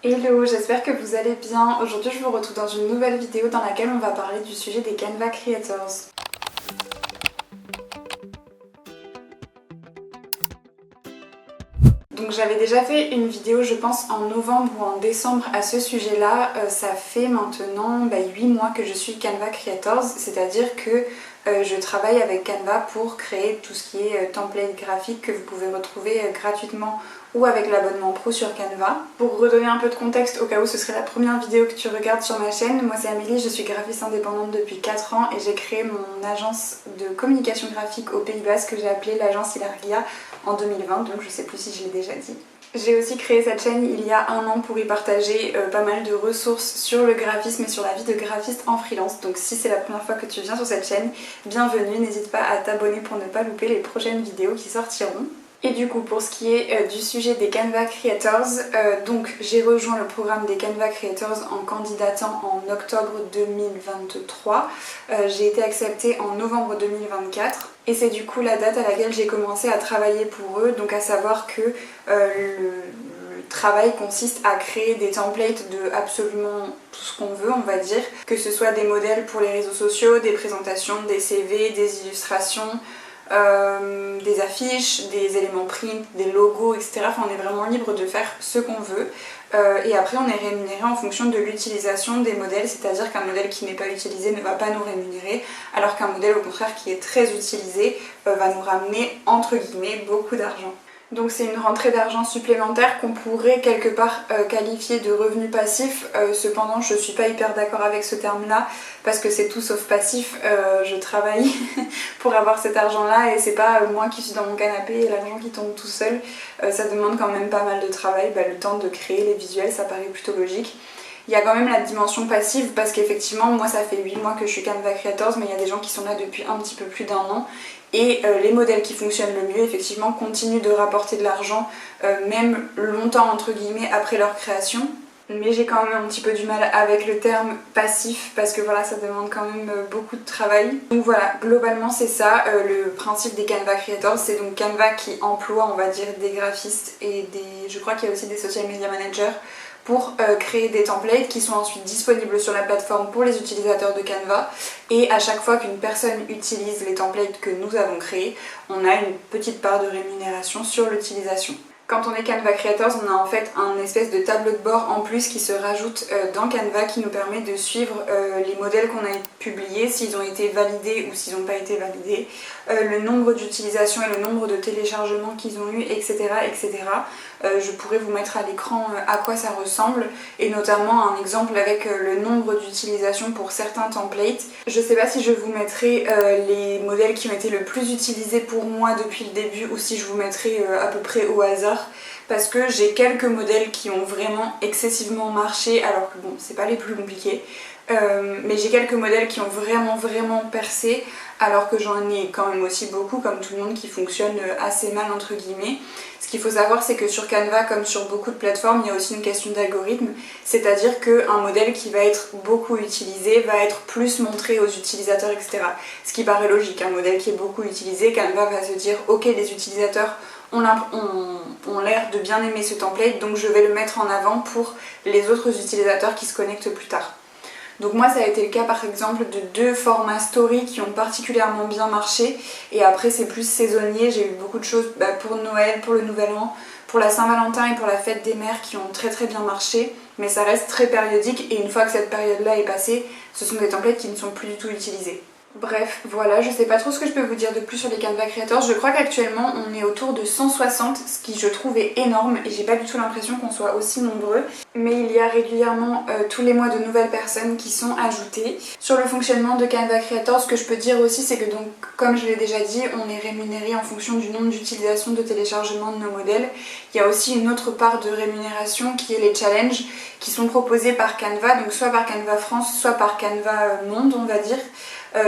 Hello, j'espère que vous allez bien. Aujourd'hui je vous retrouve dans une nouvelle vidéo dans laquelle on va parler du sujet des Canva Creators. Donc j'avais déjà fait une vidéo je pense en novembre ou en décembre à ce sujet là. Ça fait maintenant 8 mois que je suis Canva Creators, c'est-à-dire que je travaille avec Canva pour créer tout ce qui est template graphique que vous pouvez retrouver gratuitement ou avec l'abonnement pro sur Canva. Pour redonner un peu de contexte au cas où ce serait la première vidéo que tu regardes sur ma chaîne, moi c'est Amélie, je suis graphiste indépendante depuis 4 ans et j'ai créé mon agence de communication graphique au Pays Basque que j'ai appelée l'agence Hilargia en 2020, donc je sais plus si je l'ai déjà dit. J'ai aussi créé cette chaîne il y a un an pour y partager pas mal de ressources sur le graphisme et sur la vie de graphiste en freelance. Donc si c'est la première fois que tu viens sur cette chaîne, bienvenue, n'hésite pas à t'abonner pour ne pas louper les prochaines vidéos qui sortiront. Et du coup pour ce qui est du sujet des Canva Creators, donc j'ai rejoint le programme des Canva Creators en candidatant en octobre 2023. J'ai été acceptée en novembre 2024 et c'est du coup la date à laquelle j'ai commencé à travailler pour eux, donc à savoir que le travail consiste à créer des templates de absolument tout ce qu'on veut, on va dire, que ce soit des modèles pour les réseaux sociaux, des présentations, des CV, des illustrations, des affiches, des éléments print, des logos, etc. Enfin, on est vraiment libre de faire ce qu'on veut. Et après, on est rémunéré en fonction de l'utilisation des modèles, c'est-à-dire qu'un modèle qui n'est pas utilisé ne va pas nous rémunérer, alors qu'un modèle, au contraire, qui est très utilisé, va nous ramener, entre guillemets, beaucoup d'argent. Donc c'est une rentrée d'argent supplémentaire qu'on pourrait quelque part qualifier de revenu passif. Cependant je suis pas hyper d'accord avec ce terme là parce que c'est tout sauf passif. Je travaille pour avoir cet argent là et c'est pas moi qui suis dans mon canapé et l'argent qui tombe tout seul. Ça demande quand même pas mal de travail, le temps de créer les visuels, ça paraît plutôt logique. Il y a quand même la dimension passive parce qu'effectivement moi ça fait 8 mois que je suis Canva Creators, mais il y a des gens qui sont là depuis un petit peu plus d'1 an. Et les modèles qui fonctionnent le mieux effectivement continuent de rapporter de l'argent même longtemps entre guillemets après leur création. Mais j'ai quand même un petit peu du mal avec le terme passif parce que voilà, ça demande quand même beaucoup de travail. Donc voilà, globalement c'est ça, le principe des Canva Creators, c'est donc Canva qui emploie on va dire des graphistes et je crois qu'il y a aussi des social media managers pour créer des templates qui sont ensuite disponibles sur la plateforme pour les utilisateurs de Canva. Et à chaque fois qu'une personne utilise les templates que nous avons créés, on a une petite part de rémunération sur l'utilisation. Quand on est Canva Creators, on a en fait un espèce de tableau de bord en plus qui se rajoute dans Canva qui nous permet de suivre les modèles qu'on a publiés, s'ils ont été validés ou s'ils n'ont pas été validés, le nombre d'utilisations et le nombre de téléchargements qu'ils ont eu, etc. etc. Je pourrais vous mettre à l'écran à quoi ça ressemble et notamment un exemple avec le nombre d'utilisations pour certains templates. Je sais pas si je vous mettrai les modèles qui ont été le plus utilisés pour moi depuis le début ou si je vous mettrai à peu près au hasard parce que j'ai quelques modèles qui ont vraiment excessivement marché alors que bon c'est pas les plus compliqués. Mais j'ai quelques modèles qui ont vraiment percé alors que j'en ai quand même aussi beaucoup comme tout le monde qui fonctionnent assez mal entre guillemets. Ce qu'il faut savoir c'est que sur Canva comme sur beaucoup de plateformes il y a aussi une question d'algorithme, c'est-à-dire qu'un modèle qui va être beaucoup utilisé va être plus montré aux utilisateurs etc. Ce qui paraît logique, un modèle qui est beaucoup utilisé, Canva va se dire ok les utilisateurs ont l'air de bien aimer ce template donc je vais le mettre en avant pour les autres utilisateurs qui se connectent plus tard. Donc moi ça a été le cas par exemple de 2 formats story qui ont particulièrement bien marché et après c'est plus saisonnier, j'ai eu beaucoup de choses pour Noël, pour le Nouvel An, pour la Saint-Valentin et pour la fête des mères qui ont très bien marché mais ça reste très périodique et une fois que cette période là est passée, ce sont des templates qui ne sont plus du tout utilisés. Bref, voilà, je sais pas trop ce que je peux vous dire de plus sur les Canva Creators. Je crois qu'actuellement on est autour de 160, ce qui je trouve est énorme et j'ai pas du tout l'impression qu'on soit aussi nombreux. Mais il y a régulièrement tous les mois de nouvelles personnes qui sont ajoutées. Sur le fonctionnement de Canva Creators, ce que je peux dire aussi c'est que donc comme je l'ai déjà dit, on est rémunéré en fonction du nombre d'utilisations de téléchargement de nos modèles. Il y a aussi une autre part de rémunération qui est les challenges qui sont proposés par Canva, donc soit par Canva France, soit par Canva Monde on va dire.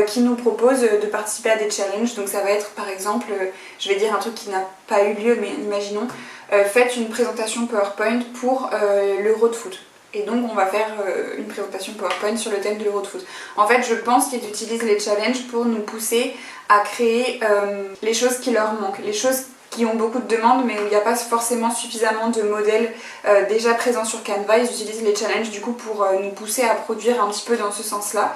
Qui nous propose de participer à des challenges. Donc ça va être par exemple, je vais dire un truc qui n'a pas eu lieu mais imaginons, faites une présentation PowerPoint pour l'Euro de foot. Et donc on va faire une présentation PowerPoint sur le thème de l'Euro de foot. En fait je pense qu'ils utilisent les challenges pour nous pousser à créer les choses qui leur manquent, les choses qui ont beaucoup de demandes mais où il n'y a pas forcément suffisamment de modèles déjà présents sur Canva. Ils utilisent les challenges du coup pour nous pousser à produire un petit peu dans ce sens-là.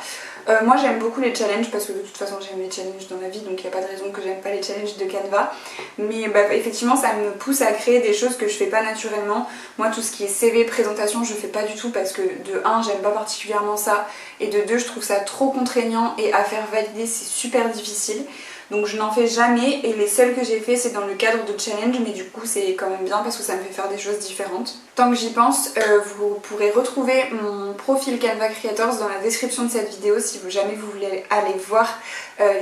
Moi j'aime beaucoup les challenges parce que de toute façon j'aime les challenges dans ma vie, donc il n'y a pas de raison que j'aime pas les challenges de Canva. Mais effectivement ça me pousse à créer des choses que je fais pas naturellement. Moi tout ce qui est CV, présentation, je fais pas du tout parce que de 1 j'aime pas particulièrement ça, et de 2 je trouve ça trop contraignant et à faire valider c'est super difficile. Donc je n'en fais jamais, et les seuls que j'ai fait c'est dans le cadre de challenge, mais du coup c'est quand même bien parce que ça me fait faire des choses différentes. Tant que j'y pense, vous pourrez retrouver mon profil Canva Creators dans la description de cette vidéo si jamais vous voulez aller voir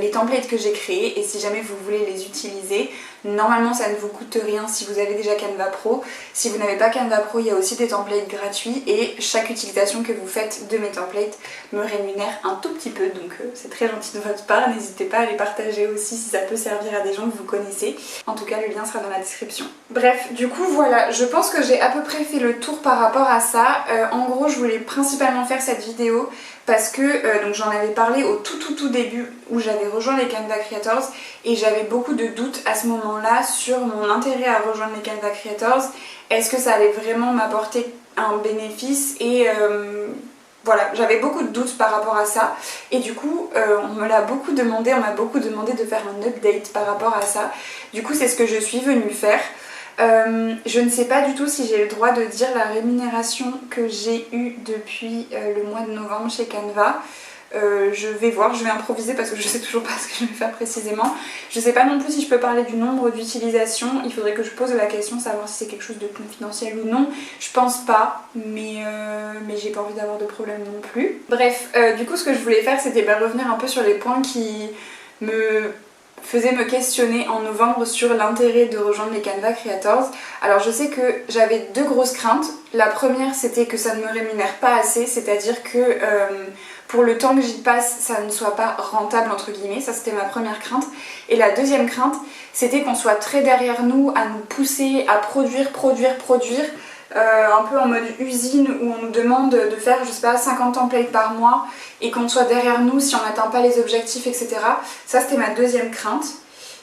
les templates que j'ai créés, et si jamais vous voulez les utiliser. Normalement ça ne vous coûte rien si vous avez déjà Canva Pro. Si vous n'avez pas Canva Pro, il y a aussi des templates gratuits, et chaque utilisation que vous faites de mes templates me rémunère un tout petit peu, donc c'est très gentil de votre part. N'hésitez pas à les partager aussi si ça peut servir à des gens que vous connaissez. En tout cas le lien sera dans la description. Bref, du coup voilà, je pense que j'ai à peu près fait le tour par rapport à ça. En gros je voulais principalement faire cette vidéo parce que donc j'en avais parlé au tout début où j'avais rejoint les Canva Creators, et j'avais beaucoup de doutes à ce moment-là sur mon intérêt à rejoindre les Canva Creators. Est-ce que ça allait vraiment m'apporter un bénéfice, et voilà, j'avais beaucoup de doutes par rapport à ça, et du coup on m'a beaucoup demandé de faire un update par rapport à ça. Du coup c'est ce que je suis venue faire. Je ne sais pas du tout si j'ai le droit de dire la rémunération que j'ai eue depuis le mois de novembre chez Canva. Je vais voir, je vais improviser parce que je sais toujours pas ce que je vais faire précisément. Je sais pas non plus si je peux parler du nombre d'utilisations, il faudrait que je pose la question, savoir si c'est quelque chose de confidentiel ou non. Je pense pas, mais j'ai pas envie d'avoir de problème non plus. Bref, du coup ce que je voulais faire c'était revenir un peu sur les points qui me faisait me questionner en novembre sur l'intérêt de rejoindre les Canva Creators. Alors je sais que j'avais 2 grosses craintes. La première c'était que ça ne me rémunère pas assez, c'est-à-dire que pour le temps que j'y passe ça ne soit pas rentable entre guillemets, ça c'était ma première crainte. Et la deuxième crainte c'était qu'on soit très derrière nous à nous pousser à produire, un peu en mode usine où on nous demande de faire je sais pas 50 templates par mois, et qu'on soit derrière nous si on n'atteint pas les objectifs, etc. Ça c'était ma deuxième crainte,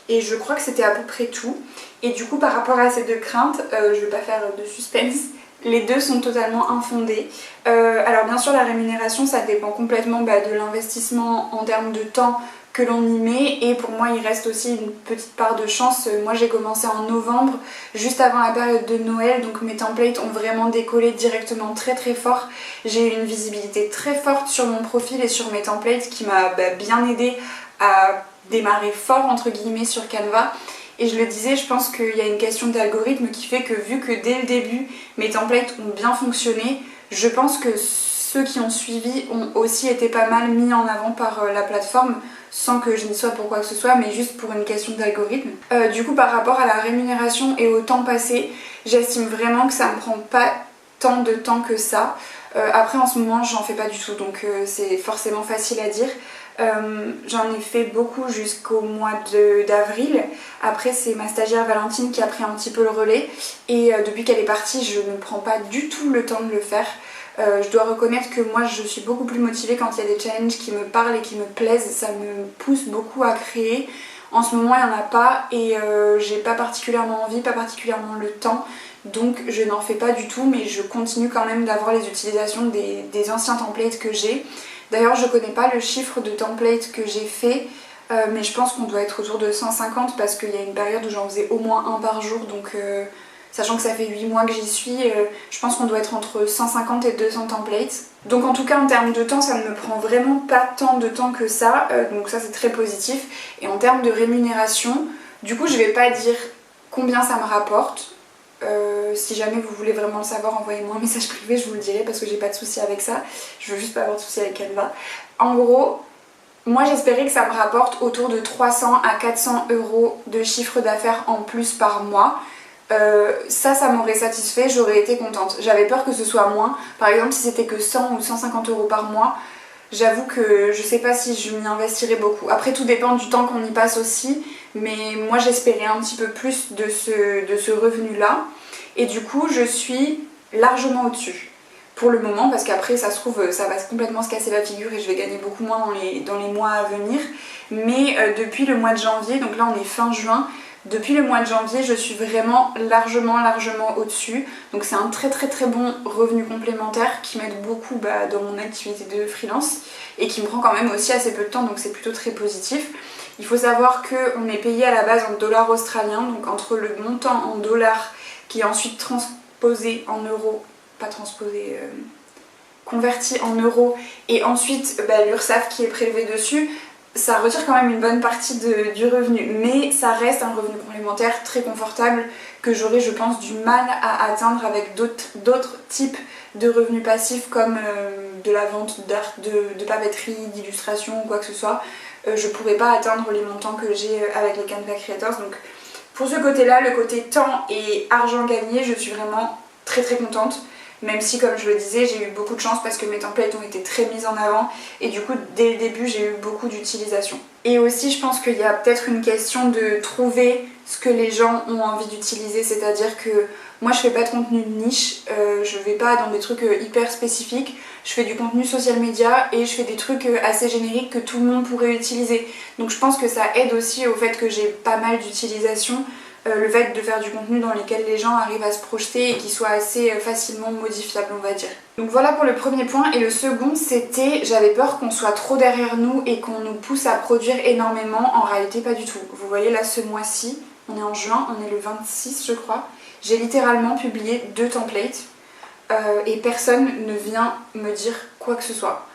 et je crois que c'était à peu près tout. Et du coup par rapport à ces 2 craintes, je vais pas faire de suspense, les 2 sont totalement infondées. Alors bien sûr la rémunération ça dépend complètement de l'investissement en termes de temps que l'on y met, et pour moi il reste aussi une petite part de chance. Moi j'ai commencé en novembre, juste avant la période de Noël, donc mes templates ont vraiment décollé directement très fort. J'ai eu une visibilité très forte sur mon profil et sur mes templates qui m'a bien aidé à démarrer fort entre guillemets sur Canva. Et je le disais, je pense qu'il y a une question d'algorithme qui fait que vu que dès le début mes templates ont bien fonctionné, je pense que ceux qui ont suivi ont aussi été pas mal mis en avant par la plateforme, sans que je n'y sois pour quoi que ce soit, mais juste pour une question d'algorithme. Du coup par rapport à la rémunération et au temps passé, j'estime vraiment que ça me prend pas tant de temps que ça. Après en ce moment j'en fais pas du tout, donc c'est forcément facile à dire. J'en ai fait beaucoup jusqu'au mois d'avril. Après c'est ma stagiaire Valentine qui a pris un petit peu le relais, et depuis qu'elle est partie je ne prends pas du tout le temps de le faire. Je dois reconnaître que moi je suis beaucoup plus motivée quand il y a des challenges qui me parlent et qui me plaisent, ça me pousse beaucoup à créer. En ce moment il n'y en a pas, et j'ai pas particulièrement envie, pas particulièrement le temps, donc je n'en fais pas du tout, mais je continue quand même d'avoir les utilisations des anciens templates que j'ai. D'ailleurs je connais pas le chiffre de templates que j'ai fait, mais je pense qu'on doit être autour de 150 parce qu'il y a une période où j'en faisais au moins un par jour, donc sachant que ça fait 8 mois que j'y suis, je pense qu'on doit être entre 150 et 200 templates. Donc en tout cas en termes de temps ça ne me prend vraiment pas tant de temps que ça, donc ça c'est très positif. Et en termes de rémunération, du coup je vais pas dire combien ça me rapporte. Si jamais vous voulez vraiment le savoir, envoyez-moi un message privé, je vous le dirai parce que j'ai pas de soucis avec ça. Je veux juste pas avoir de soucis avec Canva. En gros, moi j'espérais que ça me rapporte autour de 300 à 400 euros de chiffre d'affaires en plus par mois. Ça m'aurait satisfait, j'aurais été contente. J'avais peur que ce soit moins. Par exemple si c'était que 100 ou 150 euros par mois, j'avoue que je sais pas si je m'y investirais beaucoup. Après tout dépend du temps qu'on y passe aussi, mais moi j'espérais un petit peu plus de ce revenu là, et du coup je suis largement au-dessus pour le moment, parce qu'après ça se trouve ça va complètement se casser la figure et je vais gagner beaucoup moins dans les mois à venir. Mais depuis le mois de janvier, donc là on est fin juin, Depuis le mois de janvier, je suis vraiment largement au-dessus. Donc c'est un très bon revenu complémentaire qui m'aide beaucoup dans mon activité de freelance et qui me prend quand même aussi assez peu de temps, donc c'est plutôt très positif. Il faut savoir qu'on est payé à la base en dollars australiens, donc entre le montant en dollars qui est ensuite transposé en euros, pas transposé, converti en euros, et ensuite l'URSSAF qui est prélevé dessus, ça retire quand même une bonne partie du revenu, mais ça reste un revenu complémentaire très confortable que j'aurais, je pense, du mal à atteindre avec d'autres types de revenus passifs comme de la vente d'art, de papeterie, d'illustration ou quoi que ce soit. Je pourrais pas atteindre les montants que j'ai avec les Canva Creators. Donc pour ce côté-là, le côté temps et argent gagné, je suis vraiment très contente. Même si, comme je le disais, j'ai eu beaucoup de chance parce que mes templates ont été très mises en avant et du coup, dès le début, j'ai eu beaucoup d'utilisation. Et aussi, je pense qu'il y a peut-être une question de trouver ce que les gens ont envie d'utiliser, c'est-à-dire que moi, je fais pas de contenu de niche, je vais pas dans des trucs hyper spécifiques, je fais du contenu social media et je fais des trucs assez génériques que tout le monde pourrait utiliser. Donc je pense que ça aide aussi au fait que j'ai pas mal d'utilisation. Le fait de faire du contenu dans lequel les gens arrivent à se projeter et qui soit assez facilement modifiable, on va dire. Donc voilà pour le premier point. Et le second, c'était j'avais peur qu'on soit trop derrière nous et qu'on nous pousse à produire énormément. En réalité, pas du tout. Vous voyez là, ce mois-ci, on est en juin, on est le 26 je crois, j'ai littéralement publié 2 templates et personne ne vient me dire quoi que ce soit.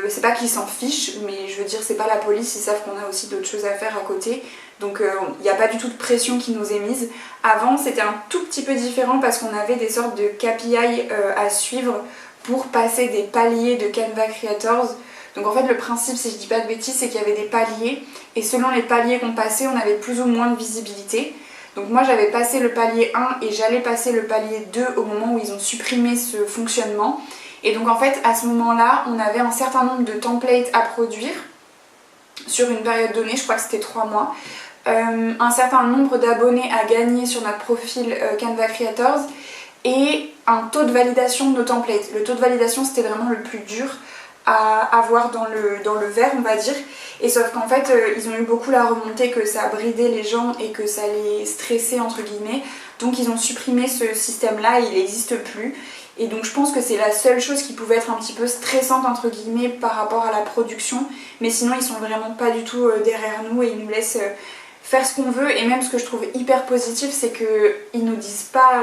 C'est pas qu'ils s'en fichent, mais je veux dire, c'est pas la police, ils savent qu'on a aussi d'autres choses à faire à côté. Donc il n'y a pas du tout de pression qui nous est mise. Avant, c'était un tout petit peu différent parce qu'on avait des sortes de KPI à suivre pour passer des paliers de Canva Creators. Donc en fait, le principe, si je dis pas de bêtises, c'est qu'il y avait des paliers et selon les paliers qu'on passait, on avait plus ou moins de visibilité. Donc moi, j'avais passé le palier 1 et j'allais passer le palier 2 au moment où ils ont supprimé ce fonctionnement. Et donc en fait, à ce moment-là, on avait un certain nombre de templates à produire sur une période donnée, je crois que c'était 3 mois. Un certain nombre d'abonnés à gagner sur notre profil Canva Creators et un taux de validation de nos templates. Le taux de validation, c'était vraiment le plus dur à avoir dans le verre, on va dire. Et sauf qu'en fait, ils ont eu beaucoup la remontée que ça bridait les gens et que ça les stressait entre guillemets. Donc ils ont supprimé ce système-là, il n'existe plus. Et donc je pense que c'est la seule chose qui pouvait être un petit peu stressante entre guillemets par rapport à la production. Mais sinon ils sont vraiment pas du tout derrière nous et ils nous laissent faire ce qu'on veut. Et même ce que je trouve hyper positif, c'est qu'ils nous disent pas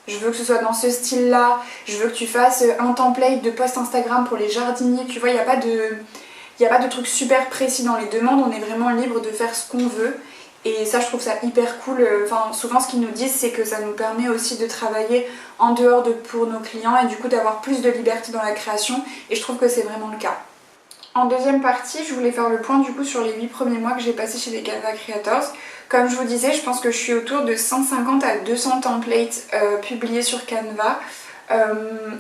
je veux que ce soit dans ce style là, je veux que tu fasses un template de post Instagram pour les jardiniers. Tu vois, il n'y a pas de truc super précis dans les demandes, on est vraiment libre de faire ce qu'on veut. Et ça, je trouve ça hyper cool. Enfin, souvent ce qu'ils nous disent, c'est que ça nous permet aussi de travailler en dehors pour nos clients et du coup d'avoir plus de liberté dans la création. Et je trouve que c'est vraiment le cas. En deuxième partie, je voulais faire le point du coup sur les 8 premiers mois que j'ai passés chez les Canva Creators. Comme je vous disais, je pense que je suis autour de 150 à 200 templates publiés sur Canva.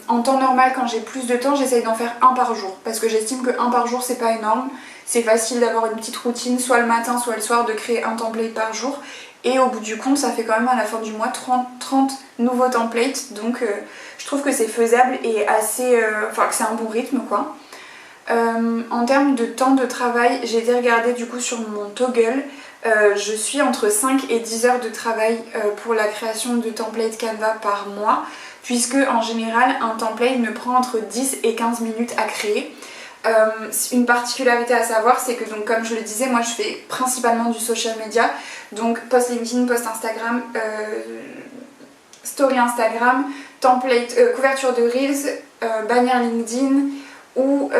En temps normal, quand j'ai plus de temps, j'essaye d'en faire un par jour parce que j'estime que un par jour c'est pas énorme. C'est facile d'avoir une petite routine, soit le matin, soit le soir, de créer un template par jour. Et au bout du compte, ça fait quand même à la fin du mois 30 nouveaux templates. Donc je trouve que c'est faisable et assez... Enfin, que c'est un bon rythme quoi. En termes de temps de travail, j'ai été regarder du coup sur mon Toggle. Je suis entre 5 et 10 heures de travail pour la création de templates Canva par mois. Puisque en général, un template me prend entre 10 et 15 minutes à créer. Une particularité à savoir, c'est que donc, comme je le disais, moi je fais principalement du social media, donc post LinkedIn, post Instagram, story Instagram, template, couverture de Reels, bannière LinkedIn ou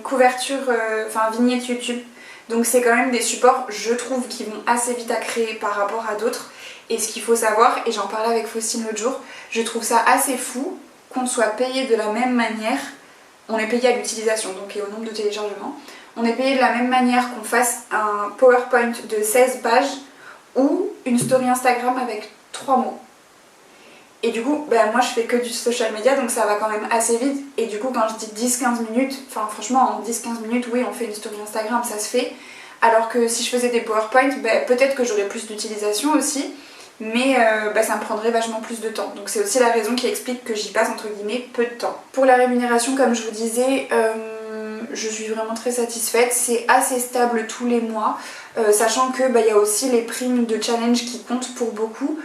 couverture, enfin vignette YouTube. Donc c'est quand même des supports, je trouve, qui vont assez vite à créer par rapport à d'autres. Et ce qu'il faut savoir, et j'en parlais avec Faustine l'autre jour, je trouve ça assez fou qu'on soit payé de la même manière. On est payé à l'utilisation, donc et au nombre de téléchargements. On est payé de la même manière qu'on fasse un PowerPoint de 16 pages ou une story Instagram avec 3 mots. Et du coup, moi je fais que du social media, donc ça va quand même assez vite. Et du coup, quand je dis 10-15 minutes, enfin franchement, en 10-15 minutes, oui, on fait une story Instagram, ça se fait. Alors que si je faisais des PowerPoint, peut-être que j'aurais plus d'utilisation aussi. Mais ça me prendrait vachement plus de temps. Donc c'est aussi la raison qui explique que j'y passe entre guillemets peu de temps. Pour la rémunération, comme je vous disais, je suis vraiment très satisfaite. C'est assez stable tous les mois, sachant que y a aussi les primes de challenge qui comptent pour beaucoup.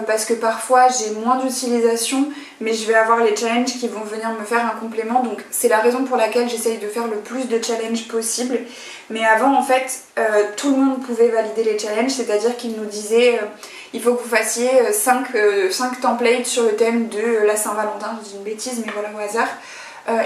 Parce que parfois j'ai moins d'utilisation mais je vais avoir les challenges qui vont venir me faire un complément, donc c'est la raison pour laquelle j'essaye de faire le plus de challenges possible. Mais avant en fait tout le monde pouvait valider les challenges, c'est-à-dire qu'ils nous disaient il faut que vous fassiez 5 templates sur le thème de la Saint-Valentin, je dis une bêtise mais voilà au hasard.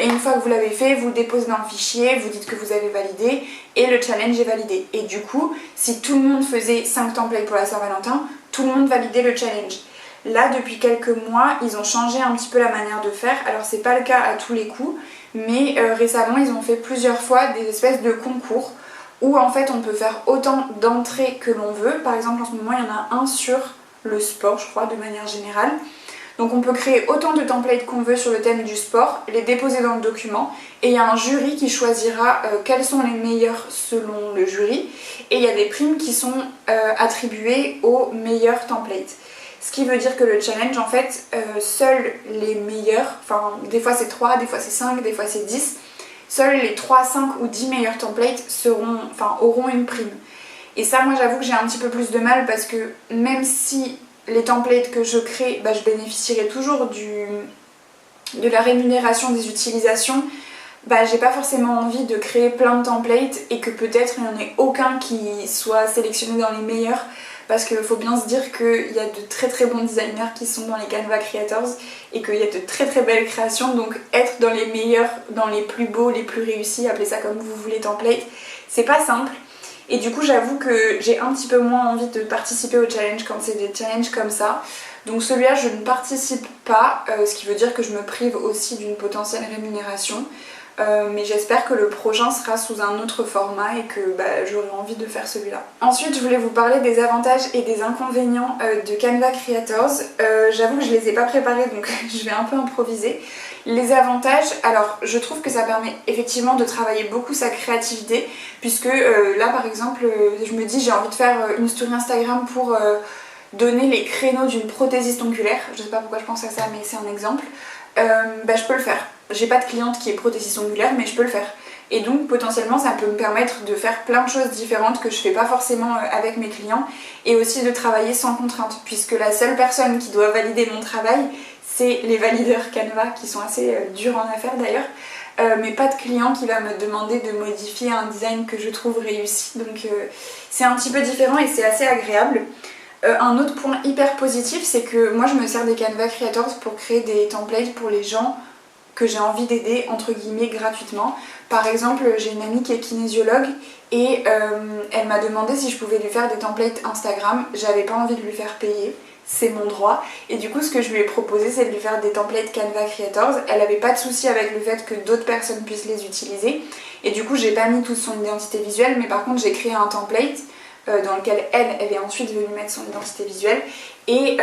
Et une fois que vous l'avez fait, vous le déposez dans le fichier, vous dites que vous avez validé et le challenge est validé. Et du coup, si tout le monde faisait 5 templates pour la Saint-Valentin, tout le monde validait le challenge. Là, depuis quelques mois, ils ont changé un petit peu la manière de faire. Alors, c'est pas le cas à tous les coups, mais récemment, ils ont fait plusieurs fois des espèces de concours où en fait, on peut faire autant d'entrées que l'on veut. Par exemple, en ce moment, il y en a un sur le sport, je crois, de manière générale. Donc on peut créer autant de templates qu'on veut sur le thème du sport, les déposer dans le document et il y a un jury qui choisira quels sont les meilleurs selon le jury et il y a des primes qui sont attribuées aux meilleurs templates. Ce qui veut dire que le challenge en fait, seuls les meilleurs, enfin des fois c'est 3, des fois c'est 5, des fois c'est 10, seuls les 3, 5 ou 10 meilleurs templates auront une prime. Et ça moi j'avoue que j'ai un petit peu plus de mal parce que même si les templates que je crée, je bénéficierai toujours de la rémunération des utilisations. J'ai pas forcément envie de créer plein de templates et que peut-être il n'y en ait aucun qui soit sélectionné dans les meilleurs, parce qu'il faut bien se dire qu'il y a de très très bons designers qui sont dans les Canva Creators et qu'il y a de très très belles créations, donc être dans les meilleurs, dans les plus beaux, les plus réussis, appelez ça comme vous voulez templates, c'est pas simple. Et du coup j'avoue que j'ai un petit peu moins envie de participer au challenge quand c'est des challenges comme ça. Donc celui-là je ne participe pas, ce qui veut dire que je me prive aussi d'une potentielle rémunération. Mais j'espère que le prochain sera sous un autre format et que j'aurai envie de faire celui-là. Ensuite je voulais vous parler des avantages et des inconvénients de Canva Creators. J'avoue que je les ai pas préparés donc je vais un peu improviser. Les avantages, alors je trouve que ça permet effectivement de travailler beaucoup sa créativité puisque là par exemple je me dis j'ai envie de faire une story Instagram pour donner les créneaux d'une prothésiste ongulaire, je sais pas pourquoi je pense à ça mais c'est un exemple, je peux le faire. J'ai pas de cliente qui est prothésiste ongulaire mais je peux le faire. Et donc potentiellement ça peut me permettre de faire plein de choses différentes que je fais pas forcément avec mes clients et aussi de travailler sans contrainte puisque la seule personne qui doit valider mon travail c'est les valideurs Canva qui sont assez durs en affaires d'ailleurs, mais pas de client qui va me demander de modifier un design que je trouve réussi, donc c'est un petit peu différent et c'est assez agréable. Un autre point hyper positif c'est que moi je me sers des Canva Creators pour créer des templates pour les gens que j'ai envie d'aider entre guillemets gratuitement. Par exemple j'ai une amie qui est kinésiologue et elle m'a demandé si je pouvais lui faire des templates Instagram, j'avais pas envie de lui faire payer. C'est mon droit et du coup ce que je lui ai proposé c'est de lui faire des templates Canva Creators. Elle avait pas de souci avec le fait que d'autres personnes puissent les utiliser et du coup j'ai pas mis toute son identité visuelle mais par contre j'ai créé un template dans lequel elle est ensuite venue mettre son identité visuelle et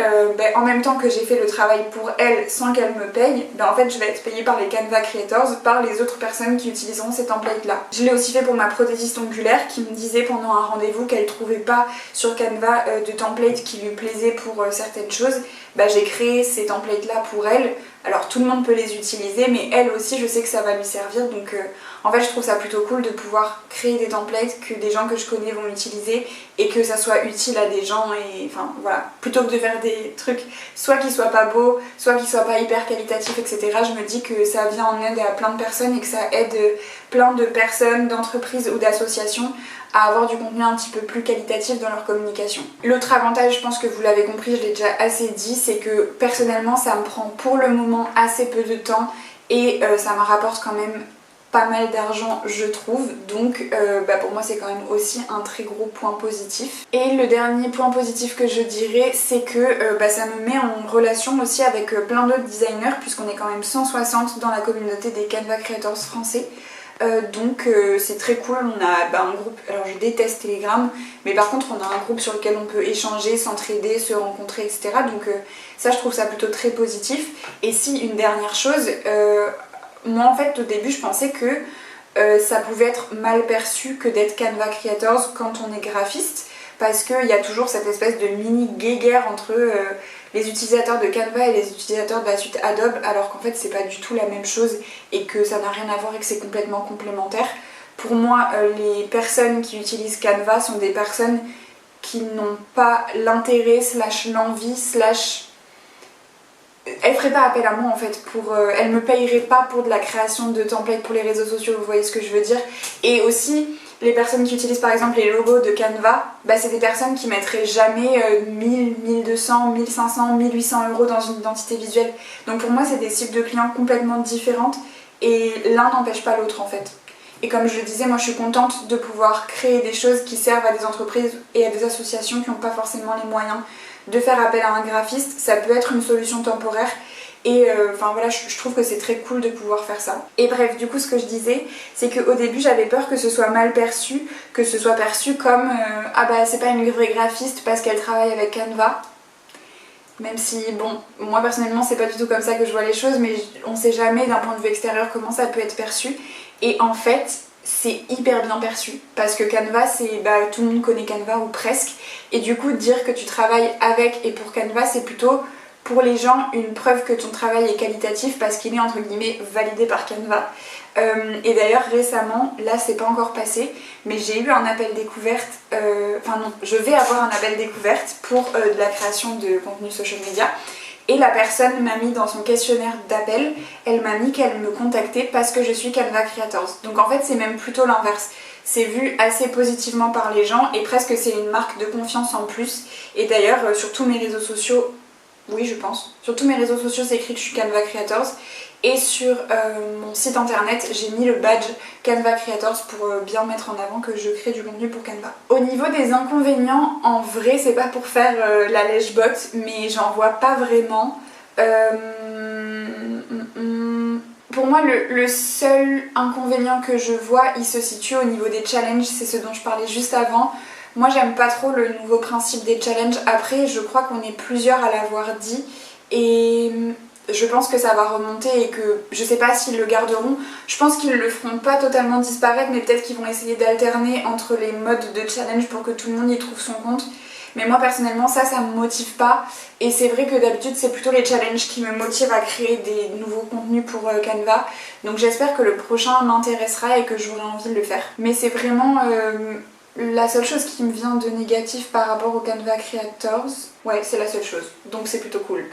en même temps que j'ai fait le travail pour elle sans qu'elle me paye, en fait je vais être payée par les Canva Creators, par les autres personnes qui utiliseront ces templates là. Je l'ai aussi fait pour ma prothésiste ongulaire qui me disait pendant un rendez-vous qu'elle trouvait pas sur Canva de templates qui lui plaisaient pour certaines choses. J'ai créé ces templates là pour elle. Alors tout le monde peut les utiliser mais elle aussi je sais que ça va lui servir, donc en fait je trouve ça plutôt cool de pouvoir créer des templates que des gens que je connais vont utiliser et que ça soit utile à des gens, et enfin voilà, plutôt que de faire des trucs soit qui soient pas beaux, soit qui soient pas hyper qualitatifs etc. Je me dis que ça vient en aide à plein de personnes et que ça aide plein de personnes, d'entreprises ou d'associations à avoir du contenu un petit peu plus qualitatif dans leur communication. L'autre avantage, je pense que vous l'avez compris, je l'ai déjà assez dit, c'est que personnellement ça me prend pour le moment assez peu de temps et ça me rapporte quand même pas mal d'argent je trouve, donc pour moi c'est quand même aussi un très gros point positif. Et le dernier point positif que je dirais c'est que ça me met en relation aussi avec plein d'autres designers puisqu'on est quand même 160 dans la communauté des Canva Creators français. Donc c'est très cool, on a un groupe, alors je déteste Telegram, mais par contre on a un groupe sur lequel on peut échanger, s'entraider, se rencontrer etc. Donc ça je trouve ça plutôt très positif. Et si une dernière chose, moi en fait au début je pensais que ça pouvait être mal perçu que d'être Canva Creators quand on est graphiste, parce qu'il y a toujours cette espèce de mini guéguerre entre les utilisateurs de Canva et les utilisateurs de la suite Adobe, alors qu'en fait c'est pas du tout la même chose et que ça n'a rien à voir et que c'est complètement complémentaire. Pour moi, les personnes qui utilisent Canva sont des personnes qui n'ont pas l'intérêt slash l'envie slash... Elle ferait pas appel à moi en fait, elle me payerait pas pour de la création de templates pour les réseaux sociaux, vous voyez ce que je veux dire. Et aussi, les personnes qui utilisent par exemple les logos de Canva, bah, c'est des personnes qui mettraient jamais 1000, 1200, 1500, 1800 € dans une identité visuelle. Donc pour moi, c'est des cibles de clients complètement différentes et l'un n'empêche pas l'autre en fait. Et comme je le disais, moi je suis contente de pouvoir créer des choses qui servent à des entreprises et à des associations qui n'ont pas forcément les moyens de faire appel à un graphiste. Ça peut être une solution temporaire et enfin voilà, je trouve que c'est très cool de pouvoir faire ça. Et bref, du coup ce que je disais, c'est qu'au début j'avais peur que ce soit mal perçu, que ce soit perçu comme ah bah c'est pas une vraie graphiste parce qu'elle travaille avec Canva. Même si, bon, moi personnellement c'est pas du tout comme ça que je vois les choses, mais on sait jamais d'un point de vue extérieur comment ça peut être perçu. Et en fait, c'est hyper bien perçu parce que Canva, tout le monde connaît Canva ou presque. Et du coup, dire que tu travailles avec et pour Canva, c'est plutôt pour les gens une preuve que ton travail est qualitatif parce qu'il est entre guillemets validé par Canva. Et d'ailleurs récemment, là c'est pas encore passé, mais j'ai eu un appel découverte, enfin non, je vais avoir un appel découverte pour de la création de contenu social media. Et la personne m'a mis dans son questionnaire d'appel, elle m'a mis qu'elle me contactait parce que je suis Canva Creators. Donc en fait c'est même plutôt l'inverse. C'est vu assez positivement par les gens et presque c'est une marque de confiance en plus. Et d'ailleurs sur tous mes réseaux sociaux, oui je pense, sur tous mes réseaux sociaux c'est écrit que je suis Canva Creators. Et sur mon site internet, j'ai mis le badge Canva Creators pour bien mettre en avant que je crée du contenu pour Canva. Au niveau des inconvénients, en vrai, c'est pas pour faire la lèche-botte, mais j'en vois pas vraiment. Pour moi, le seul inconvénient que je vois, il se situe au niveau des challenges, c'est ce dont je parlais juste avant. Moi, j'aime pas trop le nouveau principe des challenges. Après, je crois qu'on est plusieurs à l'avoir dit et... je pense que ça va remonter et que je sais pas s'ils le garderont. Je pense qu'ils le feront pas totalement disparaître, mais peut-être qu'ils vont essayer d'alterner entre les modes de challenge pour que tout le monde y trouve son compte. Mais moi personnellement ça me motive pas et c'est vrai que d'habitude c'est plutôt les challenges qui me motivent à créer des nouveaux contenus pour Canva. Donc j'espère que le prochain m'intéressera et que j'aurai envie de le faire. Mais c'est vraiment la seule chose qui me vient de négatif par rapport au Canva Creators. Ouais, c'est la seule chose, donc c'est plutôt cool.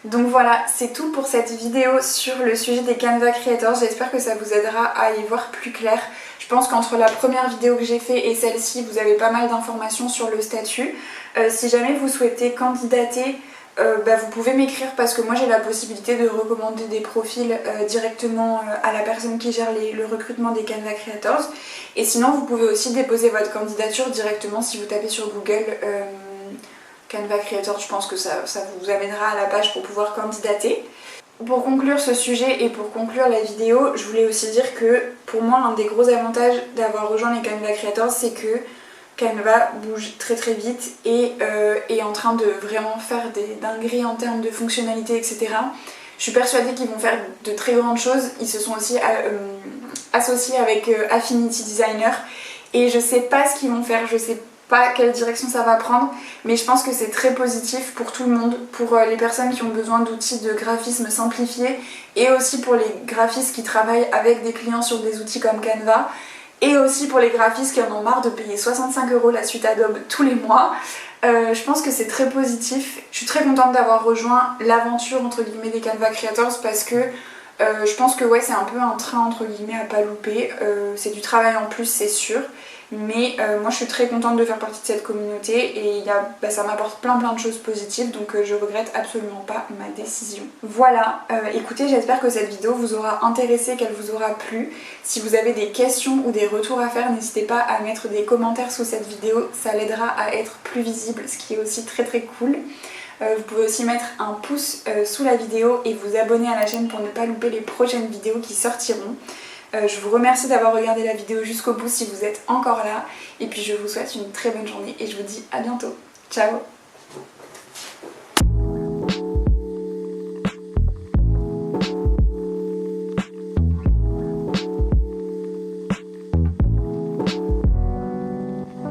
Donc voilà, c'est tout pour cette vidéo sur le sujet des Canva Creators. J'espère que ça vous aidera à y voir plus clair. Je pense qu'entre la première vidéo que j'ai fait et celle-ci, vous avez pas mal d'informations sur le statut. Si jamais vous souhaitez candidater, vous pouvez m'écrire parce que moi j'ai la possibilité de recommander des profils directement à la personne qui gère le recrutement des Canva Creators. Et sinon, vous pouvez aussi déposer votre candidature directement si vous tapez sur Google Canva Creator, je pense que ça vous amènera à la page pour pouvoir candidater. Pour conclure ce sujet et pour conclure la vidéo, je voulais aussi dire que pour moi l'un des gros avantages d'avoir rejoint les Canva Creators, c'est que Canva bouge très très vite et est en train de vraiment faire des dingueries en termes de fonctionnalités, etc. Je suis persuadée qu'ils vont faire de très grandes choses. Ils se sont aussi associés avec Affinity Designer et je sais pas ce qu'ils vont faire, je sais pas quelle direction ça va prendre, mais je pense que c'est très positif pour tout le monde, pour les personnes qui ont besoin d'outils de graphisme simplifiés et aussi pour les graphistes qui travaillent avec des clients sur des outils comme Canva et aussi pour les graphistes qui en ont marre de payer 65 € la suite Adobe tous les mois. Je pense que c'est très positif. Je suis très contente d'avoir rejoint l'aventure entre guillemets des Canva Creators parce que je pense que ouais, c'est un peu un train entre guillemets à pas louper. C'est du travail en plus, c'est sûr. Mais moi je suis très contente de faire partie de cette communauté et ça m'apporte plein de choses positives, donc je regrette absolument pas ma décision. Voilà, écoutez, j'espère que cette vidéo vous aura intéressé, qu'elle vous aura plu. Si vous avez des questions ou des retours à faire, n'hésitez pas à mettre des commentaires sous cette vidéo, ça l'aidera à être plus visible, ce qui est aussi très cool. Vous pouvez aussi mettre un pouce sous la vidéo et vous abonner à la chaîne pour ne pas louper les prochaines vidéos qui sortiront. Je vous remercie d'avoir regardé la vidéo jusqu'au bout si vous êtes encore là. Et puis je vous souhaite une très bonne journée et je vous dis à bientôt. Ciao!